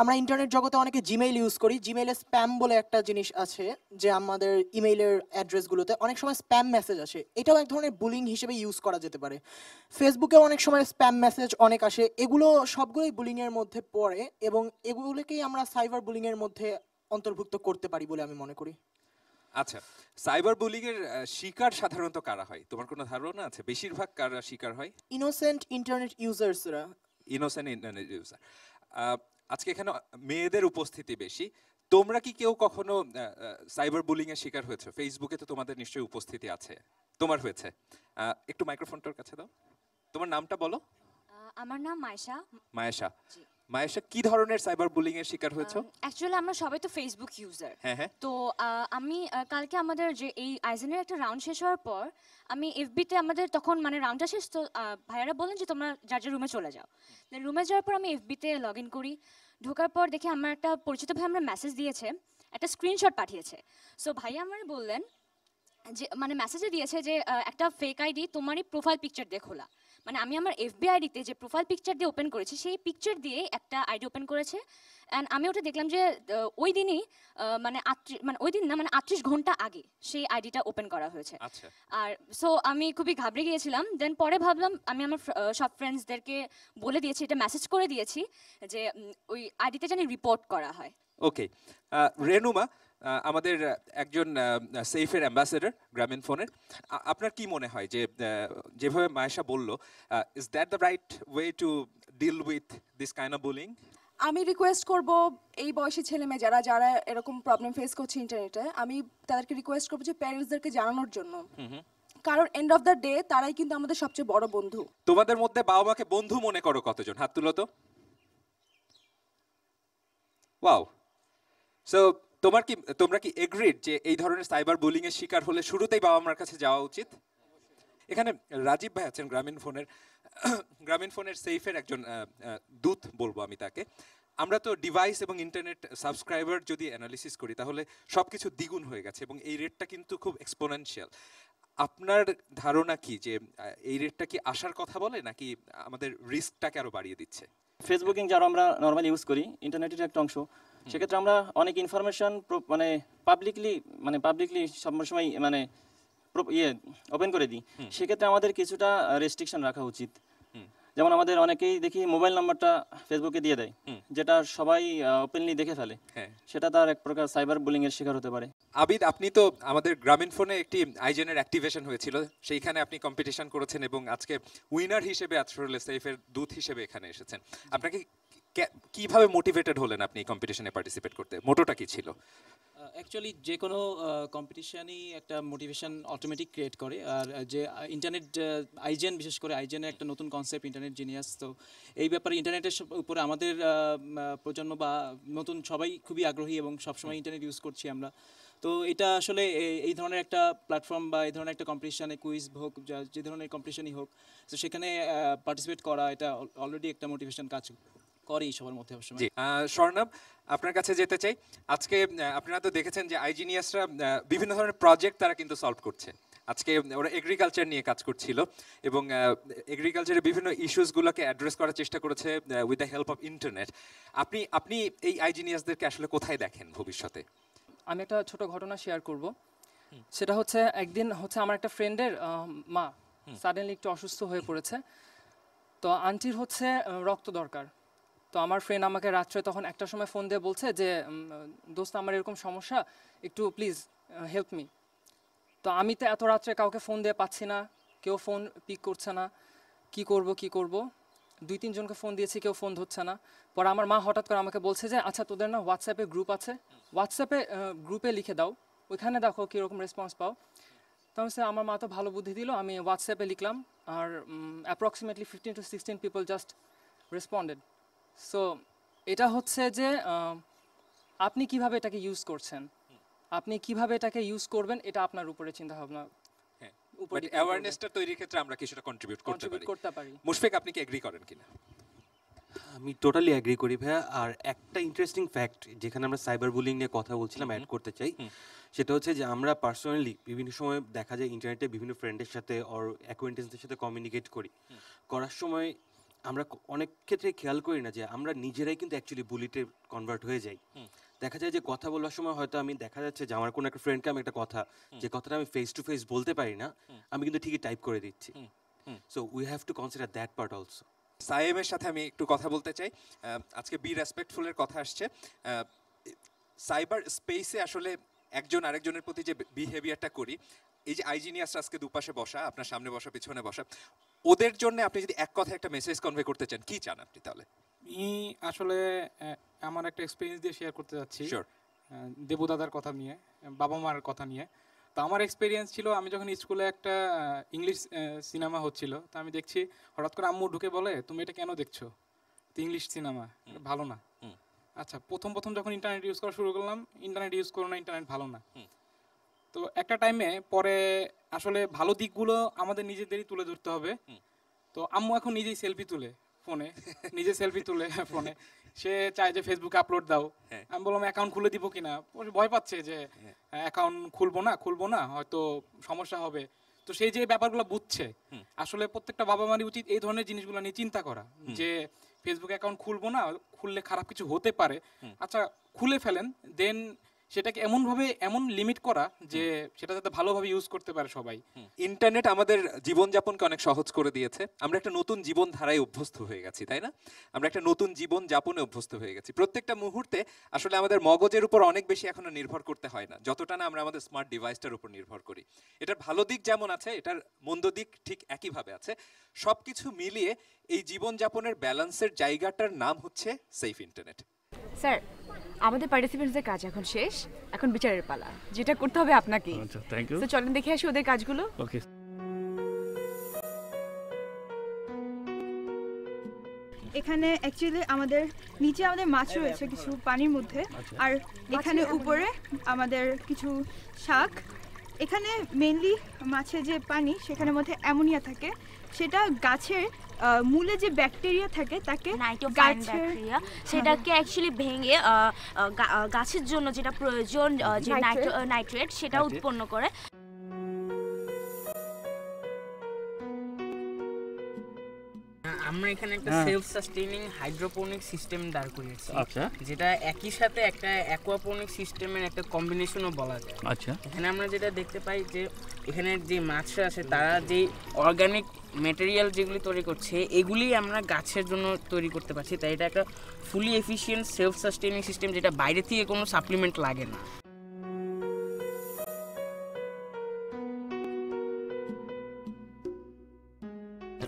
[SPEAKER 14] আমরা ইন্টারনেট জগতে অনেকে জিমেইল ইউজ করি, জিমেইলে স্প্যাম বলে একটা জিনিস আছে, যে আমাদের ইমেইলের অ্যাড্রেসগুলোতে অনেক সময় স্প্যাম মেসেজ আসে, এটাও এক ধরনের বুলিং হিসেবে ইউজ করা যেতে পারে। ফেসবুকেও অনেক সময় স্প্যাম মেসেজ অনেক আসে, এগুলো সবগুলোই বুলিংয়ের মধ্যে পড়ে, এবং এগুলোকেই আমরা সাইবার বুলিংয়ের মধ্যে অন্তর্ভুক্ত করতে পারি বলে আমি মনে করি।
[SPEAKER 21] আচ্ছা, সাইবার বুলিং এর শিকার সাধারণত কারা হয়, তোমার কোনো ধারণা আছে? বেশিরভাগ কারা শিকার হয়?
[SPEAKER 14] ইনোসেন্ট ইন্টারনেট ইউজার্সরা।
[SPEAKER 21] Innocent internet user. আজকে এখানে মেয়েদের উপস্থিতি বেশি। তোমরা কি কেউ কখনো সাইবার বুলিং এর শিকার হয়েছে? ফেসবুকে তো তোমাদের নিশ্চয়ই উপস্থিতি আছে, তোমার হয়েছে? একটু মাইক্রোফোনটার কাছে দাও, তোমার নামটা বলো।
[SPEAKER 12] আমার নাম মায়েশা।
[SPEAKER 21] মায়েশা, মায়েশা কি ধরনের সাইবার বুলিং এর শিকার হয়েছে?
[SPEAKER 12] অ্যাকচুয়ালি আমরা সবাই তো ফেসবুক ইউজার।
[SPEAKER 21] হ্যাঁ।
[SPEAKER 12] তো আমি কালকে আমাদের যে এই আইজেনের একটা রাউন্ড শেষ হওয়ার পর আমি এফবিতে আমাদের তখন মানে রাউন্ডটা শেষ, তো ভাইয়ারা বলেন যে তোমরা যার যার রুমে চলে যাও। রুমে যাওয়ার পর আমি এফবিতে লগ ইন করি, ঢোকার পর দেখি আমার একটা পরিচিত ভাই আমরা মেসেজ দিয়েছে, একটা স্ক্রিনশট পাঠিয়েছে। সো ভাইয়া আমার বললেন যে মানে মেসেজে দিয়েছে যে একটা ফেক আইডি তোমারই প্রোফাইল পিকচার দিয়ে খোলা। মানে আমি আমার এফবি আইডিতে যে প্রোফাইল পিকচার দিয়ে ওপেন করেছি সেই পিকচার দিয়ে একটা আইডি ওপেন করেছে, অ্যান্ড আমি ওটা দেখলাম যে ওই দিনই মানে ওই দিন না মানে 38 ঘন্টা আগে সেই আইডিটা ওপেন করা হয়েছে। আর সো আমি খুবই ঘাবড়ে গিয়েছিলাম। দেন পরে ভাবলাম, আমি আমার সব ফ্রেন্ডসদেরকে বলে দিয়েছি, এটা মেসেজ করে দিয়েছি যে ওই আইডিতে যেন রিপোর্ট করা হয়।
[SPEAKER 21] ওকে, রেনুমা আমাদের একজন সেফের অ্যাম্বাসেডর গ্রামীণ ফোনের, আপনার কি মনে হয় যে যেভাবে মায়েশা বলল, is that the right way to deal with this kind of bullying?
[SPEAKER 23] আমি রিকোয়েস্ট করব এই বয়সী ছেলে মেয়ে যারা যারা এরকম প্রবলেম ফেস করছে ইন্টারনেটে, আমি তাদেরকে রিকোয়েস্ট করবো যে প্যারেন্টসদেরকে জানানোর জন্য, কারণ এন্ড অফ দ্য ডে তারাই কিন্তু আমাদের সবচেয়ে বড় বন্ধু।
[SPEAKER 21] তোমাদের মধ্যে বাবা মাকে বন্ধু মনে করো কতজন? হাত তুলো তো। ওয়াও। সো তোমরা কি এগ্রিড যে এই ধরনের সাইবার বুলিং এর শিকার হলে শুরুতেই বাবা মার কাছে যাওয়া উচিত? এখানে রাজীব ভাই আছেন গ্রামীণ ফোনের সেফের একজন দূত বলবো আমি তাকে। আমরা তো ডিভাইস এবং ইন্টারনেট সাবস্ক্রাইবার যদি অ্যানালিসিস করি তাহলে সবকিছু দ্বিগুণ হয়ে গেছে এবং এই রেটটা কিন্তু খুব এক্সপোনেনশিয়াল। আপনার ধারণা কি যে এই রেটটা কি আসার কথা বলে নাকি আমাদের রিস্কটাকে আরো বাড়িয়ে দিচ্ছে?
[SPEAKER 24] ফেসবুকিং যারা আমরা নর্মালি ইউজ করি, ইন্টারনেটের একটা অংশ, সেক্ষেত্রে আমরা অনেক ইনফরমেশন মানে পাবলিকলি সবসময় মানে ওপেন করে দিই, সেক্ষেত্রে আমাদের কিছুটা রেস্ট্রিকশন রাখা উচিত। যেমন আমাদের অনেকেই দেখি মোবাইল নাম্বারটা ফেসবুকে দিয়ে দেয়, যেটা সবাই ওপেনলি দেখে ফেলে, সেটা তার এক প্রকার সাইবার বুলিং এর শিকার হতে পারে।
[SPEAKER 21] আবিদ, আপনি তো আমাদের গ্রামীণ ফোনে একটি আইজেনের অ্যাক্টিভেশন হয়েছিল, সেইখানে আপনি কম্পিটিশন করেছেন এবং আজকে উইনার হিসেবে আসলে সেফের দূত হিসেবে এখানে এসেছেন। আপনাকে কিভাবে মোটিভেটেড হলেন আপনি এই কম্পিটিশনে পার্টিসিপেট করতে? মোটোটা কি ছিল?
[SPEAKER 6] অ্যাকচুয়ালি যে কোনো কম্পিটিশনই একটা মোটিভেশন অটোমেটিক ক্রিয়েট করে। আর যে ইন্টারনেট আইজেন, বিশেষ করে আইজেনের একটা নতুন কনসেপ্ট ইন্টারনেট জিনিয়াস, তো এই ব্যাপারে ইন্টারনেটের উপরে আমাদের প্রজন্ম বা নতুন সবাই খুবই আগ্রহী এবং সবসময় ইন্টারনেট ইউজ করছি আমরা। তো এটা আসলে এই ধরনের একটা প্ল্যাটফর্ম বা এই ধরনের একটা কম্পিটিশানে, কুইজ হোক, যে ধরনের কম্পিটিশনই হোক, তো সেখানে পার্টিসিপেট করা এটা অলরেডি একটা মোটিভেশন কাজ করেই সবার মধ্যে।
[SPEAKER 21] জি, স্বর্ণাব, আপনার কাছে যেতে চাই। আজকে আপনারা তো দেখেছেন যে আইজিনিয়াসরা বিভিন্ন ধরনের প্রজেক্ট তারা কিন্তু সলভ করছে। আজকে ওরা এগ্রিকালচার নিয়ে কাজ করছিল এবং এগ্রিকালচারের বিভিন্ন ইস্যুসগুলোকে অ্যাড্রেস করার চেষ্টা করেছে with the help of internet. আপনি এই আইজিনিয়াসদেরকে আসলে কোথায় দেখেন ভবিষ্যতে?
[SPEAKER 8] আমি একটা ছোট ঘটনা শেয়ার করব। সেটা হচ্ছে, একদিন হচ্ছে আমার একটা ফ্রেন্ডের মা সাডেনলি একটু অসুস্থ হয়ে পড়েছে। তো আন্টির হচ্ছে রক্ত দরকার। তো আমার ফ্রেন্ড আমাকে রাত্রে তখন একটা সময় ফোন দিয়ে বলছে যে, দোস্ত আমার এরকম সমস্যা, একটু প্লিজ হেল্প মি। তো আমি তো এত রাত্রে কাউকে ফোন দিয়ে পাচ্ছি না, কেউ ফোন পিক করছে না, কি করব। 2-3 জনকে ফোন দিয়েছি, কেউ ফোন ধরছে না। পরে আমার মা হঠাৎ করে আমাকে বলছে যে, আচ্ছা তোদের না হোয়াটসঅ্যাপে গ্রুপ আছে, হোয়াটসঅ্যাপে গ্রুপে লিখে দাও, ওইখানে দেখো কীরকম রেসপন্স পাও। তো আমি আমার মা তো ভালো বুদ্ধি দিল, আমি হোয়াটসঅ্যাপে লিখলাম, আর approximately 15 to 16 people just responded. So এটা হচ্ছে যে আপনি কিভাবে এটাকে ইউজ করছেন, আপনি কিভাবে এটাকে ইউজ করবেন, এটা আপনার উপরে চিন্তা ভাবনা।
[SPEAKER 21] বাট অ্যাওয়ারনেসটা তৈরির ক্ষেত্রে আমরা কিছুটা কন্ট্রিবিউট করতে পারি। মুশফিক, আপনি কি এগ্রি করেন কিনা?
[SPEAKER 9] আমি টোটালি এগ্রি করি ভাইয়া। আর একটা ইন্টারেস্টিং ফ্যাক্ট যেখানে আমরা সাইবার বুলিং নিয়ে কথা বলছিলাম, অ্যাড করতে চাই, সেটা হচ্ছে যে আমরা পার্সোনালি বিভিন্ন সময় দেখা যায় ইন্টারনেটে বিভিন্ন ফ্রেন্ডের সাথে অর অ্যাকোয়েন্টেন্সদের সাথে কমিউনিকেট করার সময় আমরা অনেক ক্ষেত্রে খেয়াল করি না যে আমরা নিজেরাই কিন্তু অ্যাকচুয়ালি বুলিতে কনভার্ট হয়ে যাই। দেখা যায় যে কথা বলার সময় হয়তো আমি দেখা যাচ্ছে যে আমার কোনো একটা ফ্রেন্ডকে আমি একটা কথা, যে কথাটা আমি ফেস টু ফেস বলতে পারি না, আমি কিন্তু ঠিকই টাইপ করে দিচ্ছি। So we have to consider that part also.
[SPEAKER 21] সায়েমের সাথে আমি একটু কথা বলতে চাই। আজকে বি রেসপেক্টফুলের কথা আসছে। সাইবার স্পেসে আসলে একজন আরেকজনের প্রতি যে বিহেভিয়ারটা করি, এই যে আইজিনিয়াস আজকে দুপাশে বসা, আপনার সামনে বসা, পিছনে বসা, ওদের জন্য আপনি যদি এক কথায় একটা মেসেজ কনভে করতে চান, কি চান আপনি? তাহলে
[SPEAKER 10] আমি আসলে আমার একটা এক্সপিরিয়েন্স দিয়ে শেয়ার করতে যাচ্ছি, দেবদাদার কথা নিয়ে, বাবা মার কথা নিয়ে। তো আমার এক্সপিরিয়েন্স ছিল, আমি যখন স্কুলে একটা ইংলিশ সিনেমা হচ্ছিল, তো আমি দেখছি হঠাৎ করে আম্মু ঢুকে বলে, তুমি এটা কেন দেখছো? তো ইংলিশ সিনেমা, ভালো না। আচ্ছা, প্রথম যখন ইন্টারনেট ইউজ করা শুরু করলাম, ইন্টারনেট ইউজ করো না, ইন্টারনেট ভালো না। তো একটা টাইমে পরে আসলে ভালো দিকগুলো আমাদের নিজেদেরই তুলে ধরতে হবে। তো আম্মু এখন নিজেই সেলফি তুলে ফোনে, ফোনে সে চায় যে ফেসবুকে আপলোড দাও। আমি বললাম অ্যাকাউন্ট খুলে দিব কিনা, ভয় পাচ্ছে যে অ্যাকাউন্ট খুলবো না, হয়তো সমস্যা হবে। তো সেই যে ব্যাপারগুলো বুঝছে, আসলে প্রত্যেকটা বাবা মারই উচিত এই ধরনের জিনিসগুলো নিয়ে চিন্তা করা, যে ফেসবুক অ্যাকাউন্ট খুলবো না, খুললে খারাপ কিছু হতে পারে। আচ্ছা, খুলে ফেলেন, দেন সেটাকে এমন লিমিট করা যে সেটা যাতে ভালোভাবে ইউজ করতে পারে সবাই।
[SPEAKER 21] ইন্টারনেট আমাদের জীবনযাপনকে অনেক সহজ করে দিয়েছে। আমরা একটা নতুন জীবন ধারায় অভ্যস্ত হয়ে গেছি, তাই না? আমরা একটা নতুন জীবন যাপনে অভ্যস্ত হয়ে গেছি। প্রত্যেকটা মুহূর্তে আসলে আমাদের মগজের উপর অনেক বেশি এখনো নির্ভর করতে হয় না, যতটা না আমরা আমাদের স্মার্ট ডিভাইসটার উপর নির্ভর করি। এটার ভালো দিক যেমন আছে, এটার মন্দ দিক ঠিক একইভাবে আছে। সবকিছু মিলিয়ে এই জীবনযাপনের ব্যালেন্সের জায়গাটার নাম হচ্ছে সেফ ইন্টারনেট।
[SPEAKER 25] স্যার, আমাদের পার্টিসিপেন্টসদের কাজ এখন শেষ, এখন বিচারের পালা, যেটা করতে হবে আপনাকে।
[SPEAKER 11] আচ্ছা, থ্যাংক ইউ।
[SPEAKER 25] তো চলেন দেখে আসি ওদের কাজগুলো।
[SPEAKER 11] ওকে।
[SPEAKER 26] এখানে অ্যাকচুয়ালি আমাদের নিচে মাছ রয়েছে কিছু পানির মধ্যে, আর এখানে উপরে আমাদের কিছু শাক। এখানে মেইনলি মাছের যে পানি, সেখানের মধ্যে অ্যামোনিয়া থাকে, সেটা গাছের মূলে যে ব্যাকটেরিয়া থাকে তাকে
[SPEAKER 27] ব্যাকটেরিয়া সেটাকে অ্যাকচুয়ালি ভেঙে গাছের জন্য যেটা প্রয়োজন, যে নাইট্রেট, সেটা উৎপন্ন করে।
[SPEAKER 16] আমরা এখানে একটা
[SPEAKER 11] হ্যাঁ।
[SPEAKER 16] সেলফ সাস্টেইনিং হাইড্রোপনিক সিস্টেম দাঁড় করিয়েছি,
[SPEAKER 11] আচ্ছা।
[SPEAKER 16] যেটা একই সাথে একটা অ্যাকোয়াপনিক সিস্টেমের একটা কম্বিনেশনও বলা যায়।
[SPEAKER 11] আচ্ছা।
[SPEAKER 16] এখানে আমরা যেটা দেখতে পাই যে এখানে যে মাছরা আছে তারা যে অর্গানিক ম্যাটেরিয়াল যেগুলি তৈরি করছে এগুলি আমরা গাছের জন্য তৈরি করতে পারছি, তাই এটা একটা ফুলি এফিশিয়েন্ট সেলফ সাস্টেইনিং সিস্টেম, যেটা বাইরে থেকে কোনো সাপ্লিমেন্ট লাগে না।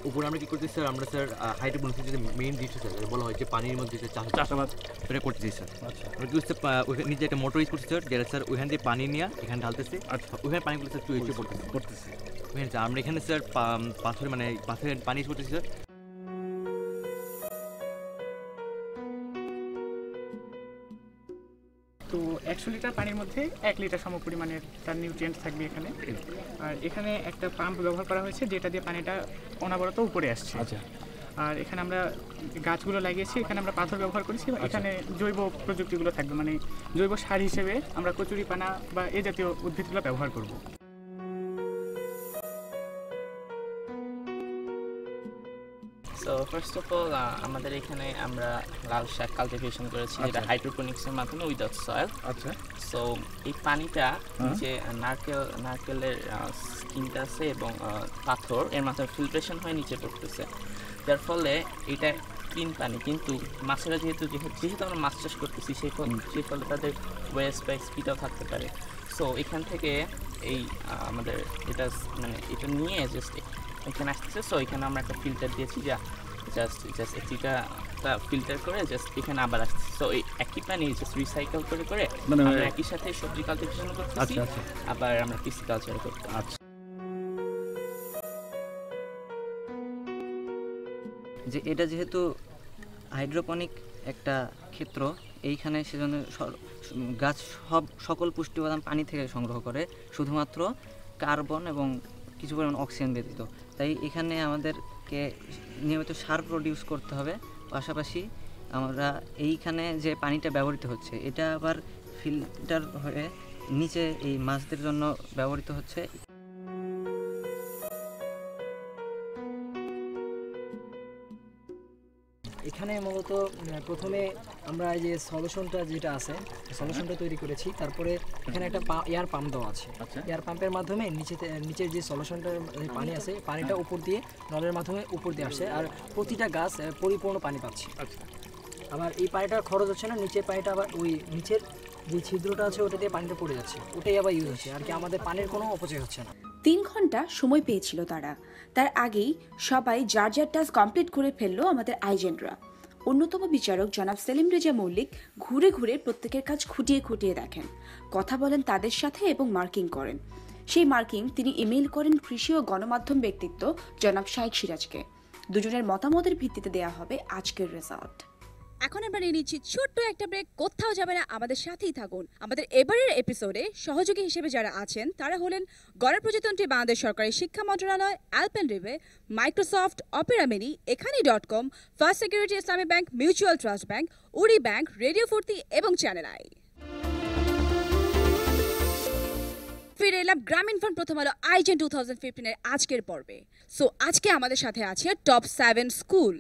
[SPEAKER 2] উপরে আমরা কি করতেছি স্যার, আমরা স্যার হাইড্রোপনিক্সের যে মেইন জিনিসটা স্যার বলা হয় যে পানির মধ্যে যে চাষাবাদ সেটা করতেছি স্যার।
[SPEAKER 11] আচ্ছা।
[SPEAKER 2] আমরা কি হচ্ছে ওইখানে নিচে একটা মোটর ইউজ করছি স্যার, যেটা স্যার ওইখান দিয়ে পানি নিয়ে এখানে ঢালতেছে।
[SPEAKER 11] আচ্ছা।
[SPEAKER 2] ওইখানে পানিগুলো স্যার চুয়ে পড়তেছে ওইখানে স্যার। আমরা এখানে স্যার পাথরের মানে পাথরের পানি ইউজ করতেছি স্যার।
[SPEAKER 3] তো 100 লিটার পানির মধ্যে 1 লিটার সমপরিমাণের তার নিউট্রিয়েন্টস থাকবে এখানে। আর এখানে একটা পাম্প ব্যবহার করা হয়েছে যেটা দিয়ে পানিটা অনবরত উপরে আসছে।
[SPEAKER 11] আচ্ছা।
[SPEAKER 3] আর এখানে আমরা গাছগুলো লাগিয়েছি, এখানে আমরা পাথর ব্যবহার করেছি। এখানে জৈব প্রযুক্তিগুলো থাকবে, মানে জৈব সার হিসেবে আমরা কচুরিপানা বা এই জাতীয় উদ্ভিদগুলো ব্যবহার করব।
[SPEAKER 16] সো ফার্স্ট অফ অল আমাদের এখানে আমরা লাল শাক কালটিভেশন করেছি, যেটা হাইড্রোপনিক্সের মাধ্যমে উইদাউট সয়েল।
[SPEAKER 11] আচ্ছা।
[SPEAKER 16] সো এই পানিটা যে নারকেলের স্কিনটা আছে এবং পাথর এর মাধ্যমে ফিল্ট্রেশন হয়ে নিচে পড়তেছে, যার ফলে এটা ক্লিন পানি। কিন্তু মাছেরা যেহেতু আমরা মাছ চাষ করতেছি সেই ফলে তাদের ওয়েস্ট বা এক্সপিটাও থাকতে পারে। সো এখান থেকে এই আমাদের এটা মানে এটা নিয়ে জাস্ট এখানে আসতেছে। সো এখানে আমরা একটা ফিল্টার দিয়েছি যা জাস্ট এটা ফিল্টার করে জাস্ট এখানে আবার আসতেছে। সো এই একই পানি জাস্ট রিসাইকেল করে
[SPEAKER 11] মানে
[SPEAKER 16] আমরা একই সাথে সবজি কালটিভেশন করতেছি।
[SPEAKER 11] আচ্ছা, আচ্ছা।
[SPEAKER 16] আবার আমরা পিসিকালচার করতে।
[SPEAKER 11] আচ্ছা।
[SPEAKER 7] যে এটা যেহেতু হাইড্রোপনিক একটা ক্ষেত্র, এইখানে সেজন্য গাছ সকল পুষ্টি উপাদান পানি থেকে সংগ্রহ করে, শুধুমাত্র কার্বন এবং কিছু পরিমাণ অক্সিজেন ব্যতীত। তাই এখানে আমাদেরকে নিয়মিত সার প্রডিউস করতে হবে। পাশাপাশি আমরা এইখানে যে পানিটা ব্যবহৃত হচ্ছে এটা আবার ফিল্টার হয়ে নিচে এই মাছদের জন্য ব্যবহৃত হচ্ছে।
[SPEAKER 13] এখানে মূলত প্রথমে আমরা এই যে সলিউশনটা যেটা আছে সলিউশনটা তৈরি করেছি, তারপরে এখানে একটা এয়ার পাম্প দেওয়া আছে। এয়ার পাম্পের মাধ্যমে নিচের যে সলিউশনটার পানি আছে পানিটা উপর দিয়ে নলের মাধ্যমে উপর দিয়ে আসে, আর প্রতিটা গাছ পরিপূর্ণ পানি পাচ্ছে। আবার এই পানিটার খরচ হচ্ছে না, নিচের পানিটা আবার ওই নিচের যে ছিদ্রটা আছে ওটা দিয়ে পানিটা পড়ে যাচ্ছে, ওটাই আবার ইউজ হচ্ছে, আর কি আমাদের পানির কোনো অপচয় হচ্ছে না।
[SPEAKER 1] 3 ঘন্টা সময় পেয়েছিল তারা। তার আগেই সবাই যার যার টাস্ক কমপ্লিট করে ফেললো আমাদের আইজেনরা। অন্যতম বিচারক জনাব সেলিম রেজা মল্লিক ঘুরে ঘুরে প্রত্যেকের কাজ খুঁটিয়ে খুঁটিয়ে দেখেন, কথা বলেন তাদের সাথে এবং মার্কিং করেন। সেই মার্কিং তিনি ইমেইল করেন কৃষি ও গণমাধ্যম ব্যক্তিত্ব জনাব শাইখ সিরাজকে। দুজনের মতামতের ভিত্তিতে দেয়া হবে আজকের রেজাল্ট।
[SPEAKER 15] এখন আমরা নিয়ে নিচ্ছি ছোট্ট একটা ব্রেক। কোথাও যাবে না, আমাদের সাথেই থাকুন। আমাদের এবারের এপিসোডে সহযোগী হিসেবে যারা আছেন তারা হলেন গণপ্রজাতন্ত্রী বাংলাদেশ সরকারি শিক্ষা মন্ত্রণালয়, আলপেনলিবে, মাইক্রোসফট, অপেরা মিনি, এখানি.com, First Security Islami bank, Mutual Trust bank, উড়ি ব্যাংক, রেডিও ফুর্তি এবং চ্যানেল আই। ফিরে এলাম গ্রামীণ ফোন প্রথম আলো আইজেন 2015 এর আজকের পর্বে। সো আজকে আমাদের সাথে আছে টপ 7 স্কুল,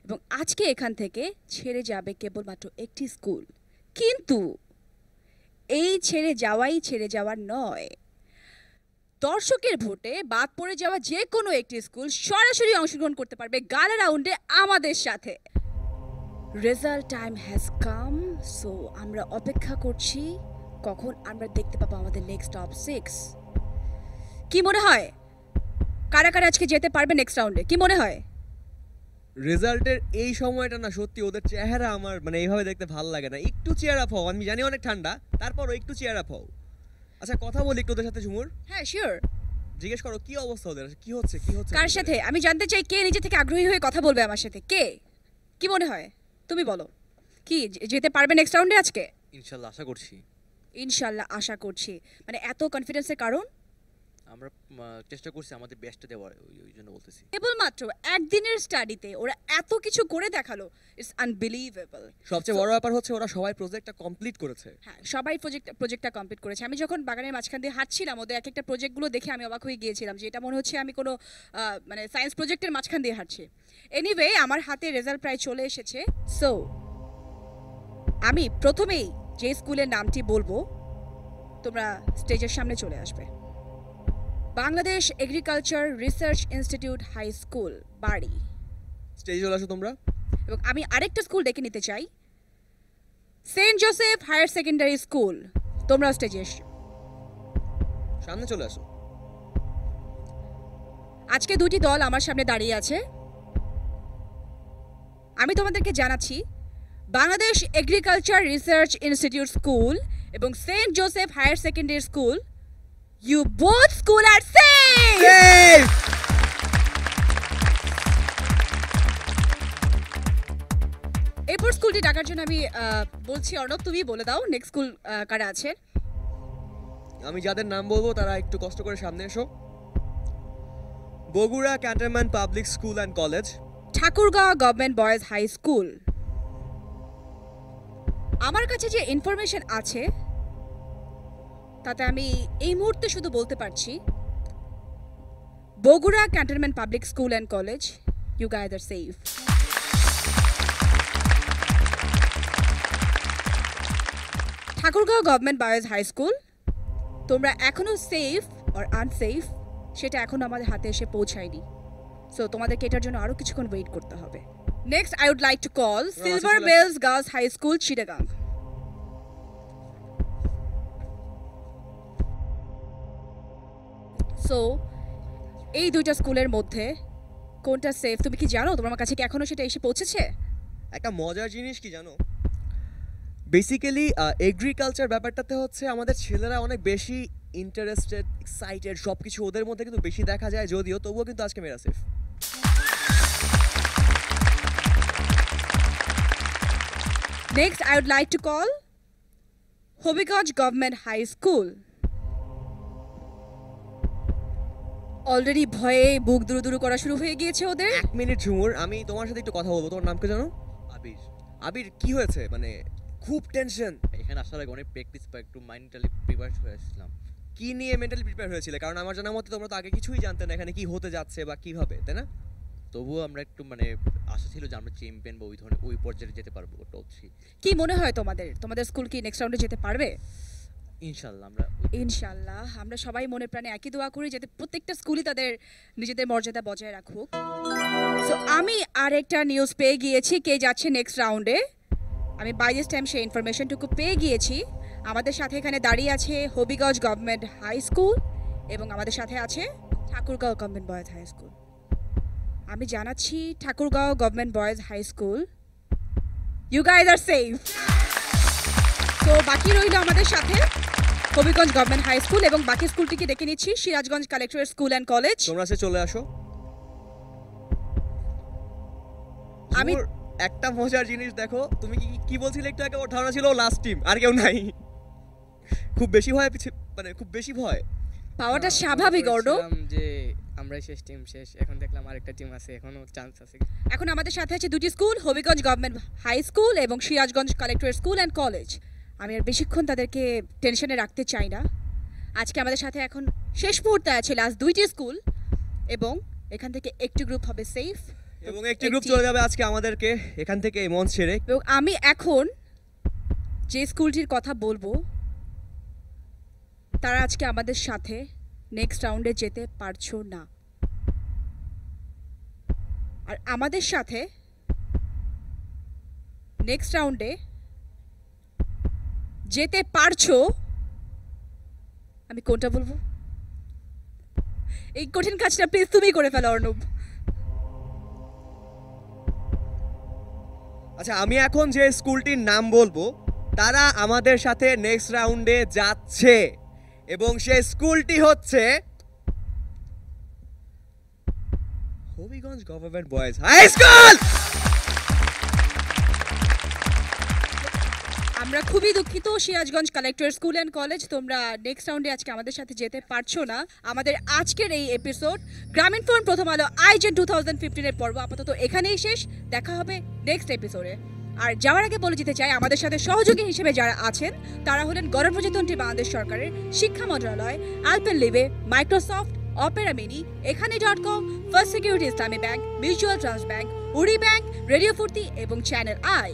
[SPEAKER 15] এবং আজকে এখান থেকে ছেড়ে যাবে কেবলমাত্র একটি স্কুল। কিন্তু এই ছেড়ে যাওয়ার নয়, দর্শকের ভোটে বাদ পড়ে যাওয়া যে কোনো একটি স্কুল সরাসরি অংশগ্রহণ করতে পারবে গালা রাউন্ডে আমাদের সাথে। Result time has come. So আমরা অপেক্ষা করছি কখন আমরা দেখতে পাবো আমাদের নেক্সট টপ 6। কি মনে হয় কারা কারা আজকে যেতে পারবে নেক্সট রাউন্ডে? কি মনে হয়?
[SPEAKER 17] রেজাল্টের এই সময়টা না সত্যি ওদের চেহারা আমার মানে এইভাবে দেখতে ভালো লাগে না। একটু চেয়ার আপ হও, আমি জানি অনেক ঠান্ডা, তারপরও একটু চেয়ার আপ হও। আচ্ছা কথা বলি একটু ওদের সাথে ঝুমুর।
[SPEAKER 15] হ্যাঁ শিওর,
[SPEAKER 17] জিজ্ঞেস করো কি অবস্থা ওদের, কি হচ্ছে
[SPEAKER 15] কার সাথে। আমি জানতে চাই কে নিজে থেকে আগ্রহী হয়ে কথা বলবে আমার সাথে। কে, কি মনে হয়? তুমি বলো, কি যেতে পারবে নেক্সট রাউন্ডে আজকে?
[SPEAKER 17] ইনশাআল্লাহ আশা করছি।
[SPEAKER 15] ইনশাআল্লাহ আশা করছি, মানে এত কনফিডেন্সের কারণ?
[SPEAKER 2] আমরা চেষ্টা করছি আমাদের বেস্টটা দেওয়ার, ওই জন্য বলতেছি।
[SPEAKER 15] কেবলমাত্র একদিনের স্টাডিতে ওরা এত কিছু করে দেখালো, ইটস আনবিলিভেবল।
[SPEAKER 17] সবচেয়ে বড় ব্যাপার হচ্ছে ওরা সবাই প্রজেক্টটা কমপ্লিট করেছে।
[SPEAKER 15] হ্যাঁ, সবাই প্রজেক্টটা কমপ্লিট করেছে। আমি যখন বাগানের মাঝখান দিয়ে হাঁটছিলাম, ওদের এক একটা প্রজেক্টগুলো দেখে আমি অবাক হয়ে গিয়েছিলাম যে এটা মনে হচ্ছে আমি কোনো মানে সায়েন্স প্রজেক্টের মাঝখান দিয়ে হাঁটছি। এনিওয়ে, আমার হাতে রেজাল্ট প্রায় চলে এসেছে। সো আমি প্রথমেই যে স্কুলের নামটি বলবো, তোমরা স্টেজের সামনে চলে আসবে। Bangladesh agriculture research institute high school, বাড়ি।
[SPEAKER 17] স্টেজে চলে আসো তোমরা।
[SPEAKER 15] এবং আমি আরেকটা স্কুল ডেকে নিতে চাই, saint Joseph higher secondary school. তোমরা স্টেজে এসো,
[SPEAKER 17] সামনে চলে আসো।
[SPEAKER 15] আজকে দুটি দল আমার সামনে দাঁড়িয়ে আছে। আমি তোমাদেরকে জানাচ্ছি, Bangladesh agriculture research institute school এবং Saint Joseph higher secondary school, you both school are safe! এরপর স্কুলটি ডাকার জন্য আমি বলছি, অর্ণব তুমি বলে দাও নেক্সট স্কুল কারা আছে।
[SPEAKER 17] আমি যাদের নাম বলবো তারা একটু কষ্ট করে সামনে এসো। Bogura cantonment public school and college,
[SPEAKER 15] Thakurgaon government boys high school. আমার কাছে যে ইনফরমেশন আছে তাতে আমি এই মুহূর্তে শুধু বলতে পারছি, Bogura cantonment public school and college, you guys are safe. Thakurgaon government boys high school, তোমরা এখনো সেফ অর আনসেফ সেটা এখনো আমাদের হাতে এসে পৌঁছায়নি। সো তোমাদেরকে এটার জন্য আরো কিছুক্ষণ ওয়েট করতে হবে। Next I would like to call silver bells girls high school, Chittagong. So এই দুইটা স্কুলের মধ্যে কোনটা সেফ তুমি কি জানো? তোমার কাছে কি এখনো সেটা এসে পৌঁছেছে?
[SPEAKER 17] একটা মজার জিনিস কি জানো, বেসিক্যালি এগ্রিকালচার ব্যাপারটাতে হচ্ছে আমাদের ছেলেরা অনেক বেশি ইন্টারেস্টেড, এক্সাইটেড, সব কিছু ওদের মধ্যে কিন্তু বেশি দেখা যায়, যদিও তবুও কিন্তু আজকে মেয়েরা safe.
[SPEAKER 15] Next I would like to call Habiganj government high school. Already ভয়ে বুক দুরু করা শুরু হয়ে গিয়েছে ওদের।
[SPEAKER 17] এক মিনিট ঝুমুর, আমি তোমার সাথে একটু কথা বলবো। তোমার নাম কি জানো?
[SPEAKER 2] আবির।
[SPEAKER 17] আবির, কি হয়েছে? মানে খুব টেনশন।
[SPEAKER 2] এখানে আসার আগে অনেক প্র্যাকটিস বা একটু মেন্টালি প্রিপেয়ার হয়েছিলাম।
[SPEAKER 17] কি নিয়ে মেন্টালি প্রিপেয়ার হয়েছিলে? কারণ আমার জানার মতে তোমরা তো আগে কিছুই জানতে না এখানে কি হতে যাচ্ছে বা কিভাবে, তাই না?
[SPEAKER 2] তবুও আমরা একটু মানে আশা ছিল যে আমরা চ্যাম্পিয়ন বা ওই ধরনের ওই পর্যায়ে যেতে পারবো, টপ 3।
[SPEAKER 15] কি মনে হয় তোমাদের স্কুল কি নেক্সট রাউন্ডে যেতে পারবে?
[SPEAKER 2] ইনশাআল্লাহ
[SPEAKER 15] আমরা সবাই মনে প্রাণে একই দোয়া করি যাতে প্রত্যেকটা স্কুলই তাদের নিজেদের মর্যাদা বজায় রাখুক। সো আমি আরেকটা নিউজ পেয়ে গিয়েছি কে যাচ্ছে নেক্সট রাউন্ডে। আমি বাই দিস টাইম সেই ইনফরমেশনটুকু পেয়ে গিয়েছি। আমাদের সাথে এখানে দাঁড়িয়ে আছে হবিগঞ্জ গভর্নমেন্ট হাই স্কুল এবং আমাদের সাথে আছে Thakurgaon government boys high school. আমি জানাচ্ছি Thakurgaon government boys high school, you guys are safe. তো বাকি রইল আমাদের সাথে হবিগঞ্জ গভর্নমেন্ট হাই স্কুল এবং বাকি স্কুলটিকে ডেকে নিচ্ছি Sirajganj collectorate school and college.
[SPEAKER 17] তোমরা চলে আসো। আমি একটা মজার জিনিস দেখো, তুমি কি বলছিলে একটু আগে? ওর ধারণা ছিল লাস্ট টিম, আর কেউ নাই। খুব বেশি ভয়, মানে খুব বেশি ভয়
[SPEAKER 15] পাওয়াটা স্বাভাবিক।
[SPEAKER 4] যে আমরাই শেষ টিম, শেষ। এখন দেখলাম আরেকটা টিম আছে, এখনো চান্স আছে।
[SPEAKER 15] এখন আমাদের সাথে আছে দুটি school, Habiganj government high school এবং Sirajganj collectorate school and college. আমি আর বেশিক্ষণ তাদেরকে টেনশনে রাখতে চাই না। আজকে আমাদের সাথে এখন শেষ মুহূর্তে আছে লাস্ট দুইটি স্কুল এবং এখান থেকে একটি গ্রুপ হবে সেফ
[SPEAKER 17] এবং একটি গ্রুপ চলে যাবে আজকে আমাদেরকে এখান থেকে এই মঞ্চ ছেড়ে।
[SPEAKER 15] এবং আমি এখন যে স্কুলটির কথা বলবো তারা আজকে আমাদের সাথে নেক্সট রাউন্ডে যেতে পারছো না, আর আমাদের সাথে নেক্সট রাউন্ডে যেতে পারছো, আমি কোনটা বলবো? এই কঠিন কাজটা প্লিজ তুমি করে ফেলো অর্ণব।
[SPEAKER 17] আচ্ছা, আমি এখন যে স্কুলটির নাম বলবো তারা আমাদের সাথে নেক্সট রাউন্ডে যাচ্ছে এবং সেই স্কুলটি হচ্ছে Habiganj government boys high school.
[SPEAKER 15] আমরা খুবই দুঃখিত Sirajganj collector school and college, তোমরা নেক্সট রাউন্ডে আজকে আমাদের সাথে যেতে পারছো না। আমাদের আজকের এই এপিসোড গ্রামীণফোন প্রথম আলো আইজেন 2015 এর পর্ব আপাতত এখানেই শেষ। দেখা হবে নেক্সট এপিসোডে। আর যাওয়ার আগে বলে যেতে চাই, আমাদের সাথে সহযোগী হিসেবে যারা আছেন তারা হলেন গণপ্রজাতন্ত্রী বাংলাদেশ সরকারের শিক্ষা মন্ত্রণালয়, আলপেনলিবে, মাইক্রোসফট, অপেরা মিনি, এখানে.com, First Security Islami bank, Mutual Trust bank, উড়ি ব্যাংক, রেডিও ফুর্তি এবং চ্যানেল আই।